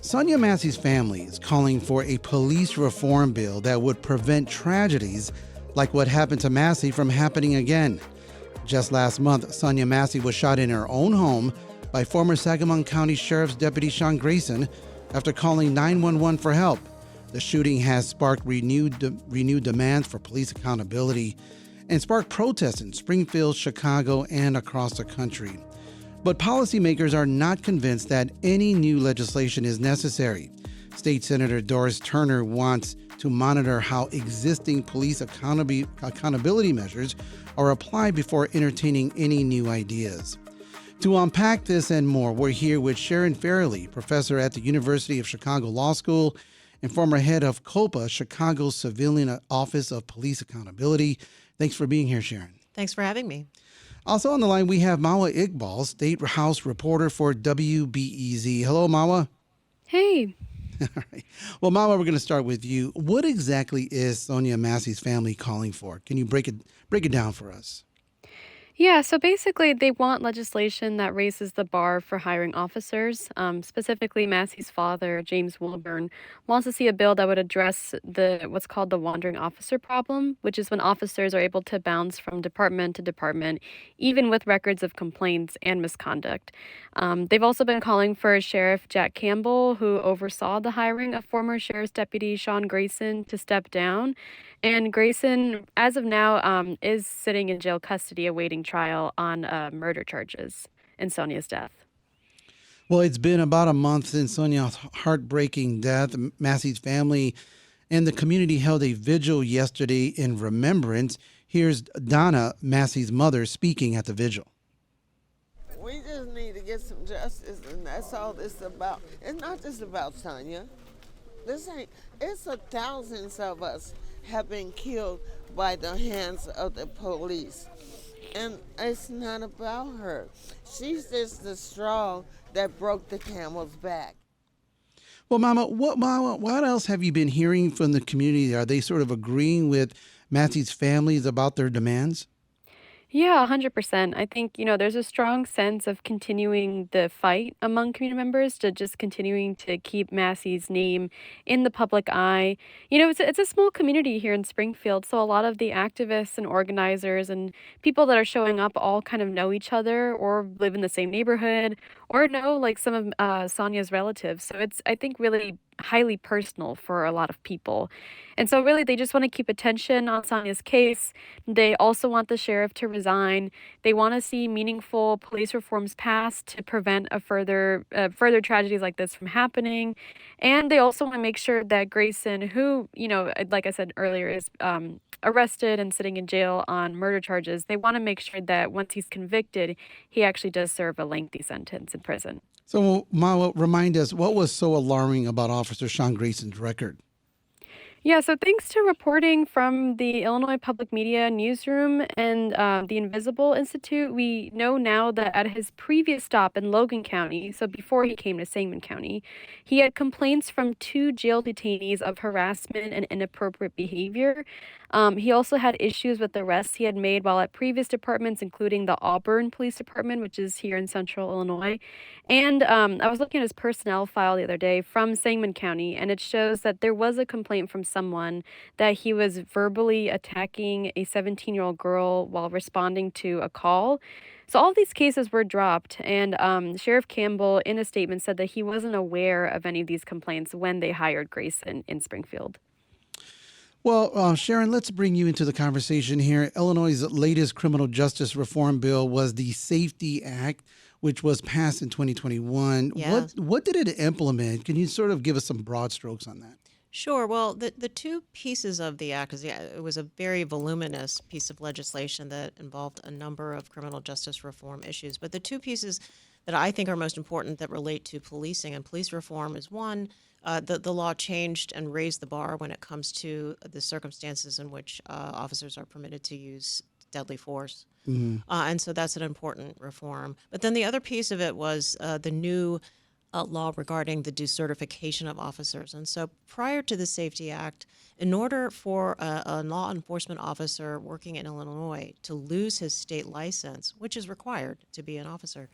Sonya Massey's family is calling for a police reform bill that would prevent tragedies like what happened to Massey from happening again. Just last month, Sonya Massey was shot in her own home by former Sangamon County Sheriff's Deputy Sean Grayson after calling 911 for help. The shooting has sparked renewed demands for police accountability and sparked protests in Springfield, Chicago, and across the country. But policymakers are not convinced that any new legislation is necessary. State Senator Doris Turner wants to monitor how existing police accountability measures are applied before entertaining any new ideas. To unpack this and more, we're here with Sharon Farrelly, professor at the University of Chicago Law School and former head of COPA, Chicago's Civilian Office of Police Accountability. Thanks for being here, Sharon. Thanks for having me. Also on the line, we have Mawa Iqbal, State House reporter for WBEZ. Hello, Mawa. Hey. All right. Well, Mawa, we're going to start with you. What exactly is Sonya Massey's family calling for? Can you break it down for us? Yeah, so basically, they want legislation that raises the bar for hiring officers. Specifically, Massey's father, James Wilburn, wants to see a bill that would address what's called the wandering officer problem, which is when officers are able to bounce from department to department, even with records of complaints and misconduct. They've also been calling for Sheriff Jack Campbell, who oversaw the hiring of former Sheriff's Deputy Sean Grayson, to step down. And Grayson, as of now, is sitting in jail custody awaiting trial on murder charges in Sonia's death. Well, it's been about a month since Sonia's heartbreaking death. Massey's family and the community held a vigil yesterday in remembrance. Here's Donna, Massey's mother, speaking at the vigil. We just need to get some justice, and that's all this is about. It's not just about Sonya. It's thousands of us have been killed by the hands of the police. And it's not about her. She's just the straw that broke the camel's back. Well, Mama, what else have you been hearing from the community? Are they sort of agreeing with Massey's families about their demands? Yeah, 100%. I think, there's a strong sense of continuing the fight among community members to just continuing to keep Massey's name in the public eye. It's a small community here in Springfield, so a lot of the activists and organizers and people that are showing up all kind of know each other or live in the same neighborhood or know like some of Sonia's relatives. So it's, I think, really highly personal for a lot of people. And so really they just want to keep attention on Sonia's case. They also want the sheriff to resign. They want to see meaningful police reforms passed to prevent a further tragedies like this from happening. And they also want to make sure that Grayson, who, like I said earlier, is arrested and sitting in jail on murder charges, they want to make sure that once he's convicted, he actually does serve a lengthy sentence in prison. So, Mawa, remind us, what was so alarming about Officer Sean Grayson's record? Yeah, so thanks to reporting from the Illinois Public Media Newsroom and the Invisible Institute, we know now that at his previous stop in Logan County, so before he came to Sangamon County, he had complaints from 2 jail detainees of harassment and inappropriate behavior. He also had issues with arrests he had made while at previous departments, including the Auburn Police Department, which is here in central Illinois. And I was looking at his personnel file the other day from Sangamon County, and it shows that there was a complaint from someone that he was verbally attacking a 17-year-old girl while responding to a call. So all of these cases were dropped, and Sheriff Campbell, in a statement, said that he wasn't aware of any of these complaints when they hired Grayson in Springfield. Well, Sharon, let's bring you into the conversation here. Illinois' latest criminal justice reform bill was the SAFETY Act, which was passed in 2021. Yeah. What did it implement? Can you sort of give us some broad strokes on that? Sure. Well, the two pieces of the act, it was a very voluminous piece of legislation that involved a number of criminal justice reform issues. But the two pieces that I think are most important that relate to policing and police reform is one, the law changed and raised the bar when it comes to the circumstances in which officers are permitted to use deadly force. Mm-hmm. And so that's an important reform. But then the other piece of it was the new law regarding the decertification of officers. And so prior to the SAFETY Act, in order for a law enforcement officer working in Illinois to lose his state license, which is required to be an officer,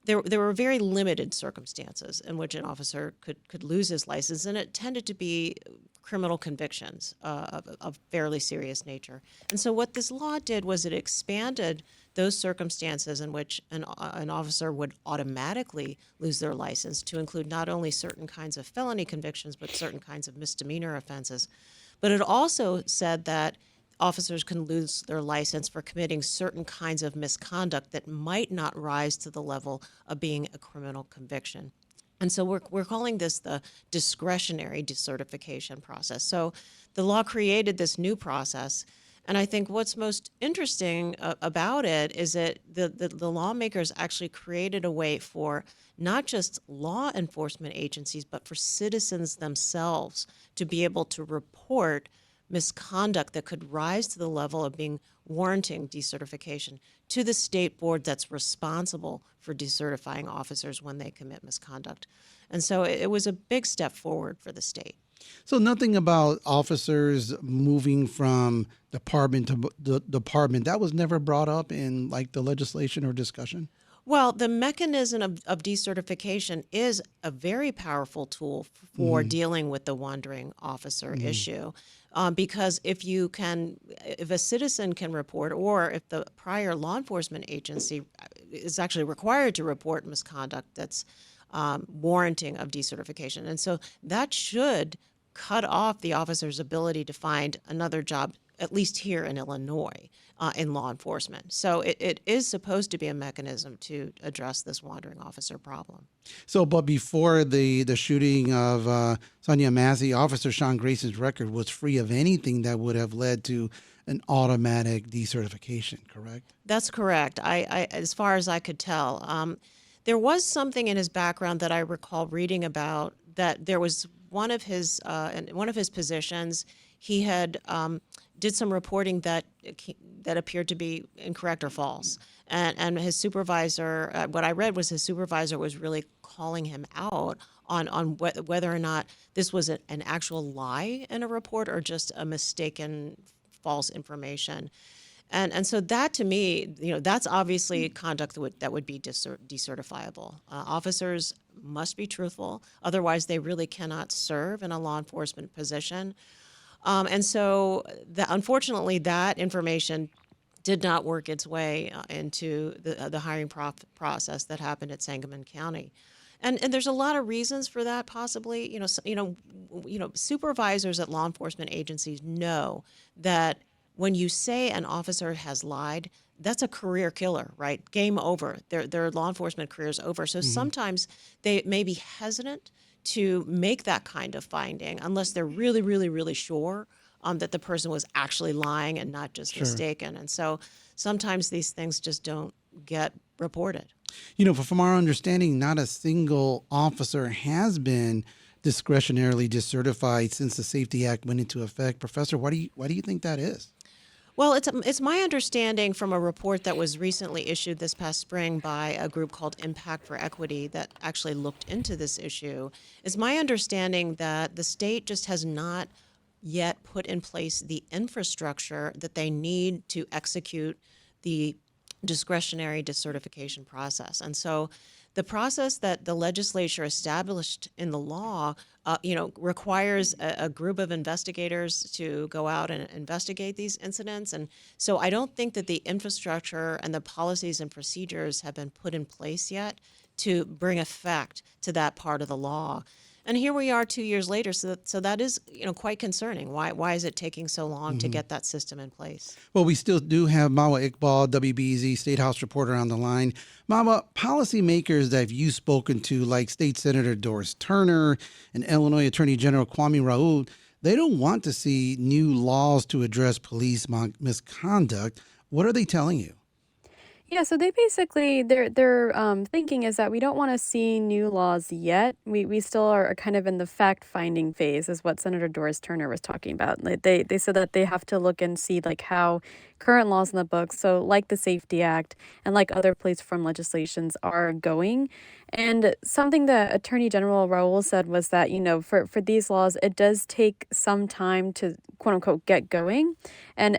there were very limited circumstances in which an officer could lose his license, and it tended to be criminal convictions of fairly serious nature. And so what this law did was it expanded those circumstances in which an officer would automatically lose their license to include not only certain kinds of felony convictions, but certain kinds of misdemeanor offenses. But it also said that officers can lose their license for committing certain kinds of misconduct that might not rise to the level of being a criminal conviction. And so we're calling this the discretionary decertification process. So the law created this new process. And I think what's most interesting about it is that the lawmakers actually created a way for not just law enforcement agencies, but for citizens themselves to be able to report misconduct that could rise to the level of being warranting decertification to the state board that's responsible for decertifying officers when they commit misconduct. And so it was a big step forward for the state. So nothing about officers moving from department to department. That was never brought up in like the legislation or discussion. Well, the mechanism of decertification is a very powerful tool for dealing with the wandering officer issue. Because if a citizen can report, or if the prior law enforcement agency is actually required to report misconduct that's warranting of decertification. And so that should cut off the officer's ability to find another job, at least here in Illinois, in law enforcement. So it is supposed to be a mechanism to address this wandering officer problem. So, but before the shooting of Sonya Massey, Officer Sean Grayson's record was free of anything that would have led to an automatic decertification, correct? That's correct. I as far as I could tell, there was something in his background that I recall reading about, that there was in one of his positions, he had did some reporting that appeared to be incorrect or false. And his supervisor, what I read was his supervisor was really calling him out on whether or not this was an actual lie in a report or just a mistaken false information. And so that, to me, that's obviously conduct that would be decertifiable. Officers must be truthful, otherwise they really cannot serve in a law enforcement position. And so, unfortunately, that information did not work its way into the hiring process that happened at Sangamon County. And there's a lot of reasons for that, possibly. Supervisors at law enforcement agencies know that when you say an officer has lied, that's a career killer, right? Game over. Their law enforcement career is over. So sometimes they may be hesitant to make that kind of finding unless they're really, really, really sure that the person was actually lying and not just mistaken. And so sometimes these things just don't get reported. From our understanding, not a single officer has been discretionarily decertified since the Safety Act went into effect. Professor, why do you think that is? Well, it's my understanding from a report that was recently issued this past spring by a group called Impact for Equity that actually looked into this issue. It's my understanding that the state just has not yet put in place the infrastructure that they need to execute the discretionary decertification process. And so the process that the legislature established in the law, requires a group of investigators to go out and investigate these incidents. And so I don't think that the infrastructure and the policies and procedures have been put in place yet to bring effect to that part of the law. And here we are 2 years later, so that is, quite concerning. Why is it taking so long to get that system in place? Well, we still do have Mawa Iqbal, WBZ State House reporter, on the line. Mawa, policymakers that you've spoken to, like State Senator Doris Turner and Illinois Attorney General Kwame Raoul, they don't want to see new laws to address police misconduct. What are they telling you? Yeah, so they basically their thinking is that we don't want to see new laws yet. We still are kind of in the fact finding phase, is what Senator Doris Turner was talking about. Like they said that they have to look and see like how current laws in the books, so like the Safety Act and like other police reform legislations are going. And something that Attorney General Raul said was that, for these laws, it does take some time to quote unquote get going. And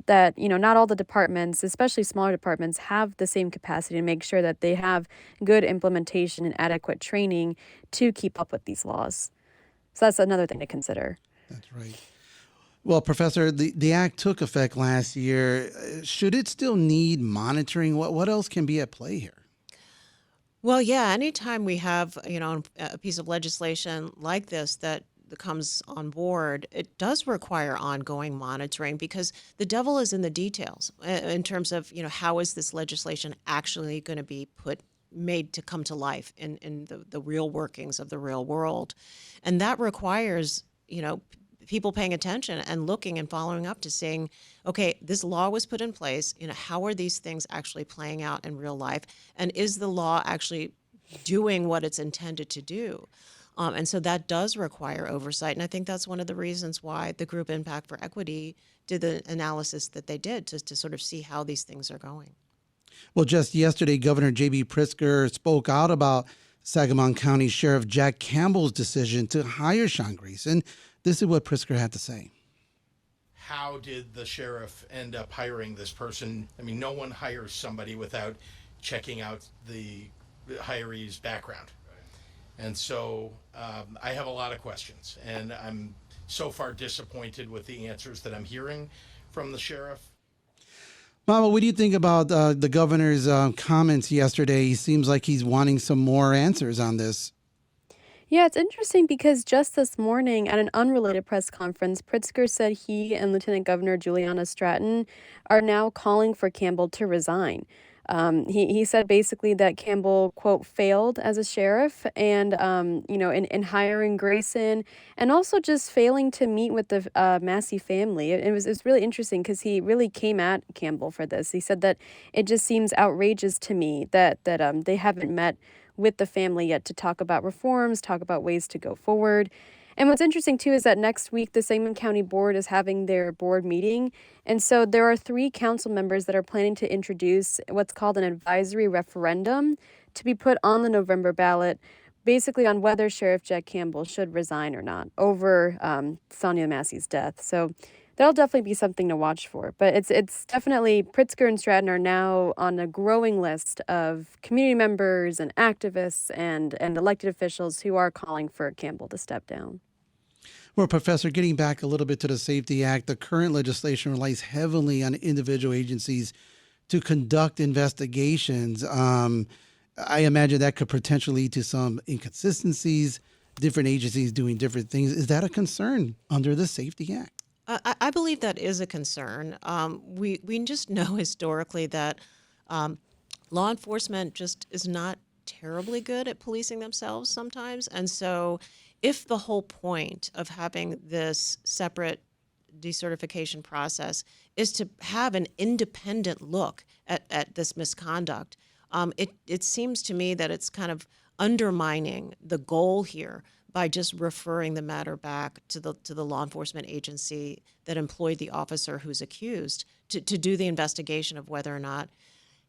that, not all the departments, especially smaller departments, have the same capacity to make sure that they have good implementation and adequate training to keep up with these laws. So that's another thing to consider. That's right. Well, Professor, the act took effect last year. Should it still need monitoring? What else can be at play here? Well, yeah, anytime we have, a piece of legislation like this that comes on board, it does require ongoing monitoring because the devil is in the details in terms of, how is this legislation actually going to be made to come to life in the real workings of the real world. And that requires, people paying attention and looking and following up to saying, okay, this law was put in place, how are these things actually playing out in real life? And is the law actually doing what it's intended to do? And so that does require oversight. And I think that's one of the reasons why the group Impact for Equity did the analysis that they did to sort of see how these things are going. Well, just yesterday, Governor J.B. Pritzker spoke out about Sangamon County Sheriff Jack Campbell's decision to hire Sean Grayson. This is what Pritzker had to say. How did the sheriff end up hiring this person? I mean, no one hires somebody without checking out the hiree's background. And so I have a lot of questions, and I'm so far disappointed with the answers that I'm hearing from the sheriff. Mama, what do you think about the governor's comments yesterday? He seems like he's wanting some more answers on this. Yeah, it's interesting because just this morning at an unrelated press conference, Pritzker said he and Lieutenant Governor Juliana Stratton are now calling for Campbell to resign. He said basically that Campbell, quote, failed as a sheriff and, in hiring Grayson and also just failing to meet with the Massey family. It was really interesting because he really came at Campbell for this. He said that it just seems outrageous to me that they haven't met with the family yet to talk about reforms, talk about ways to go forward. And what's interesting, too, is that next week, the Sangamon County Board is having their board meeting. And so there are 3 council members that are planning to introduce what's called an advisory referendum to be put on the November ballot, basically on whether Sheriff Jack Campbell should resign or not over Sonya Massey's death. So that'll definitely be something to watch for. But it's definitely Pritzker and Stratton are now on a growing list of community members and activists and elected officials who are calling for Campbell to step down. Well, Professor, getting back a little bit to the Safety Act, the current legislation relies heavily on individual agencies to conduct investigations. I imagine that could potentially lead to some inconsistencies, different agencies doing different things. Is that a concern under the Safety Act? I believe that is a concern. We just know historically that law enforcement just is not terribly good at policing themselves sometimes. And so if the whole point of having this separate decertification process is to have an independent look at this misconduct, it seems to me that it's kind of undermining the goal here by just referring the matter back to the law enforcement agency that employed the officer who's accused to do the investigation of whether or not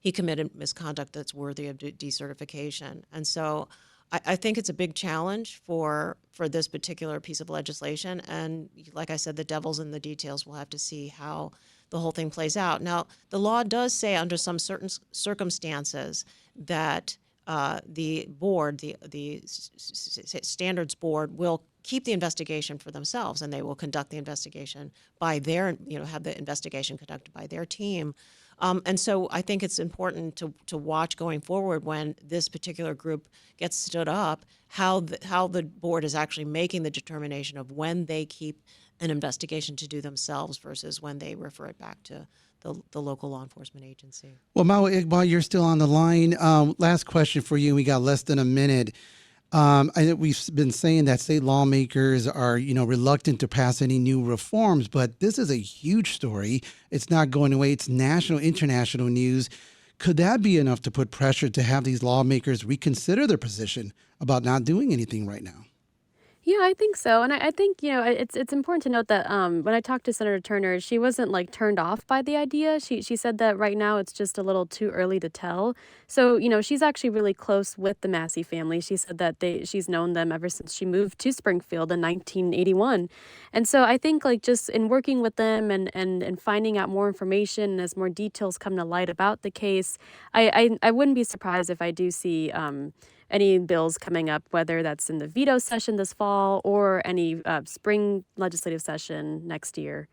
he committed misconduct that's worthy of decertification. And so I think it's a big challenge for this particular piece of legislation. And like I said, the devil's in the details. We'll have to see how the whole thing plays out. Now, the law does say under some certain circumstances that the board, the standards board, will keep the investigation for themselves, and they will conduct the investigation by their, have the investigation conducted by their team. And so I think it's important to watch going forward when this particular group gets stood up, how the board is actually making the determination of when they keep an investigation to do themselves versus when they refer it back to the local law enforcement agency. Well, Mawa Iqbal, you're still on the line. Last question for you. We got less than a minute. I think we've been saying that state lawmakers are, reluctant to pass any new reforms, but this is a huge story. It's not going away. It's national, international news. Could that be enough to put pressure to have these lawmakers reconsider their position about not doing anything right now? Yeah, I think so, and I think, it's important to note that, when I talked to Senator Turner, she wasn't, like, turned off by the idea. She said that right now it's just a little too early to tell. So, she's actually really close with the Massey family. She said that she's known them ever since she moved to Springfield in 1981. And so I think, like, just in working with them and finding out more information as more details come to light about the case, I wouldn't be surprised if I do see, any bills coming up, whether that's in the veto session this fall or any spring legislative session next year.